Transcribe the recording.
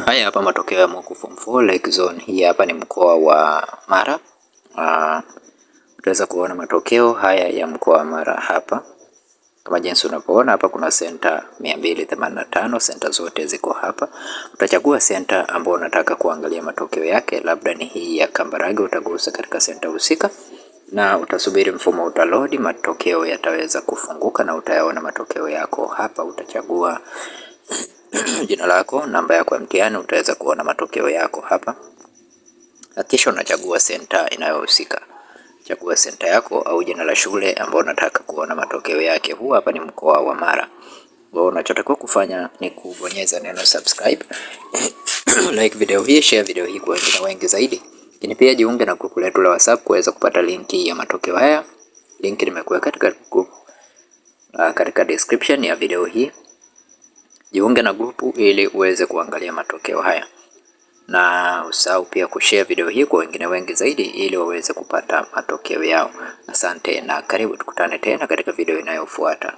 Haya hapa matokeo ya Moku Form 4 Lake Zone. Hii hapa ni mkoa wa Mara. Utaweza kuona matokeo haya ya mkoa wa Mara hapa. Kama jinsi unavyoona hapa kuna senta 285, senta zote ziko hapa. Utachagua senta ambayo unataka kuangalia matokeo yake, labda ni hii ya Kambarage, utagusa katika senta husika na utasubiri mfumo utaload, matokeo yataweza kufunguka na utayaona matokeo yako hapa. Utachagua jina lako, namba yako ya mtihani, utaweza kuona matokeo yako hapa. Kisha unachagua senta inayohusika. Chagua senta yako au jina la shule ambao unataka kuona matokeo yake. Huu hapa ni mkoa wa Mara. Wewe unachotakiwa kufanya ni kubonyeza neno subscribe, like video hii, share video hii kwa wengine wengi zaidi. Lakini pia jiunge na grupu letu la WhatsApp kuweza kupata linki ya matokeo haya. Link nimekuweka katika group, katika description ya video hii. Jiunge na grupu ili uweze kuangalia matokeo haya, na usahau pia kushare video hii kwa wengine wengi zaidi ili waweze kupata matokeo yao. Asante na karibu, tukutane tena katika video inayofuata.